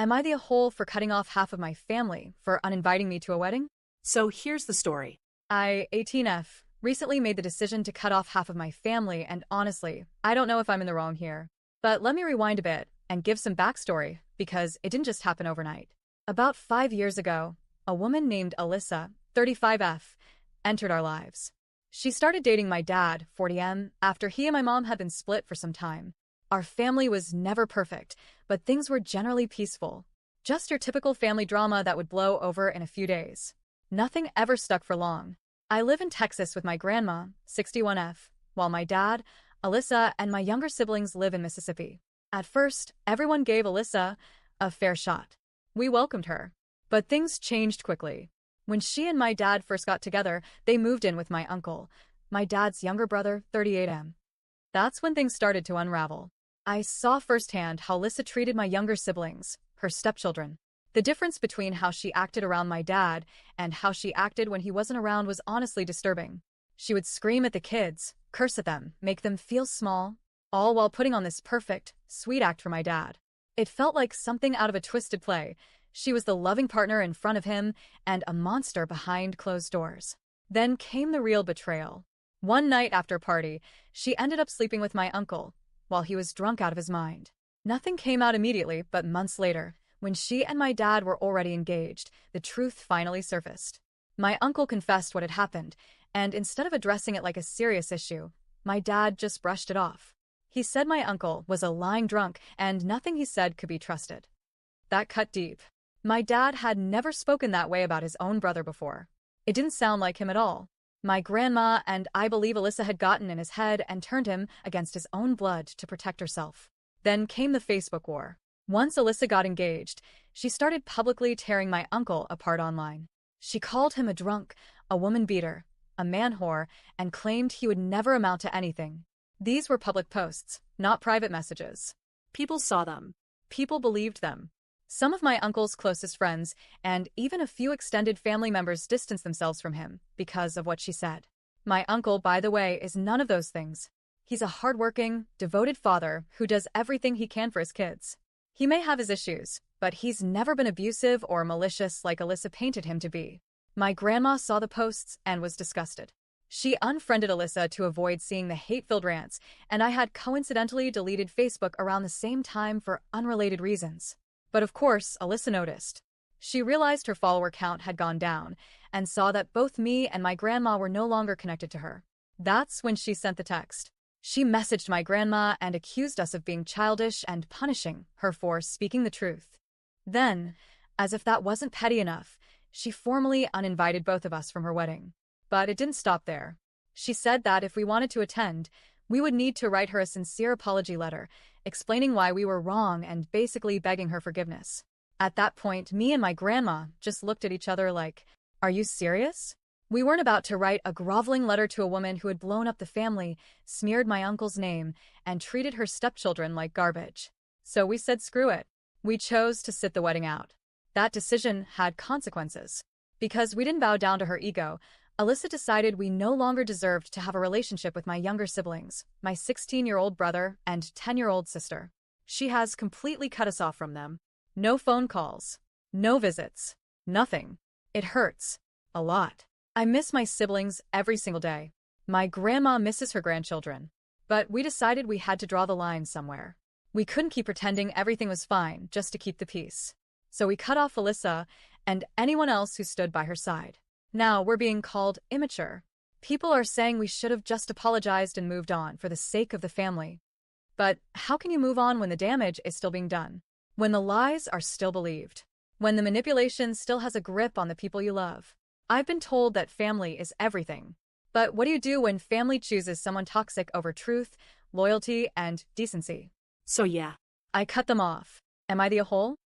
Am I the a-hole for cutting off half of my family for uninviting me to a wedding? So here's the story. I, 18F, recently made the decision to cut off half of my family, and honestly, I don't know if I'm in the wrong here. But let me rewind a bit and give some backstory, because it didn't just happen overnight. About 5 years ago, a woman named Alyssa, 35F, entered our lives. She started dating my dad, 40M, after he and my mom had been split for some time. Our family was never perfect, but things were generally peaceful. Just your typical family drama that would blow over in a few days. Nothing ever stuck for long. I live in Texas with my grandma, 61F, while my dad, Alyssa, and my younger siblings live in Mississippi. At first, everyone gave Alyssa a fair shot. We welcomed her. But things changed quickly. When she and my dad first got together, they moved in with my uncle, my dad's younger brother, 38M. That's when things started to unravel. I saw firsthand how Alyssa treated my younger siblings, her stepchildren. The difference between how she acted around my dad and how she acted when he wasn't around was honestly disturbing. She would scream at the kids, curse at them, make them feel small, all while putting on this perfect, sweet act for my dad. It felt like something out of a twisted play. She was the loving partner in front of him and a monster behind closed doors. Then came the real betrayal. One night after a party, she ended up sleeping with my uncle, while he was drunk out of his mind. Nothing came out immediately, but months later, when she and my dad were already engaged, the truth finally surfaced. My uncle confessed what had happened, and instead of addressing it like a serious issue, my dad just brushed it off. He said my uncle was a lying drunk, and nothing he said could be trusted. That cut deep. My dad had never spoken that way about his own brother before. It didn't sound like him at all. My grandma and I believe Alyssa had gotten in his head and turned him against his own blood to protect herself. Then came the Facebook war. Once Alyssa got engaged, she started publicly tearing my uncle apart online. She called him a drunk, a woman beater, a man whore, and claimed he would never amount to anything. These were public posts, not private messages. People saw them. People believed them. Some of my uncle's closest friends and even a few extended family members distanced themselves from him because of what she said. My uncle, by the way, is none of those things. He's a hardworking, devoted father who does everything he can for his kids. He may have his issues, but he's never been abusive or malicious like Alyssa painted him to be. My grandma saw the posts and was disgusted. She unfriended Alyssa to avoid seeing the hate-filled rants, and I had coincidentally deleted Facebook around the same time for unrelated reasons. But of course, Alyssa noticed. She realized her follower count had gone down and saw that both me and my grandma were no longer connected to her. That's when she sent the text. She messaged my grandma and accused us of being childish and punishing her for speaking the truth. Then, as if that wasn't petty enough, she formally uninvited both of us from her wedding. But it didn't stop there. She said that if we wanted to attend, we would need to write her a sincere apology letter, explaining why we were wrong and basically begging her forgiveness. At that point, me and my grandma just looked at each other like, "Are you serious?" We weren't about to write a groveling letter to a woman who had blown up the family, smeared my uncle's name, and treated her stepchildren like garbage. So we said screw it. We chose to sit the wedding out. That decision had consequences. Because we didn't bow down to her ego, Alyssa decided we no longer deserved to have a relationship with my younger siblings, my 16-year-old brother and 10-year-old sister. She has completely cut us off from them. No phone calls. No visits. Nothing. It hurts. A lot. I miss my siblings every single day. My grandma misses her grandchildren. But we decided we had to draw the line somewhere. We couldn't keep pretending everything was fine just to keep the peace. So we cut off Alyssa and anyone else who stood by her side. Now we're being called immature. People are saying we should have just apologized and moved on for the sake of the family. But how can you move on when the damage is still being done? When the lies are still believed? When the manipulation still has a grip on the people you love? I've been told that family is everything. But what do you do when family chooses someone toxic over truth, loyalty, and decency? So yeah. I cut them off. Am I the a-hole?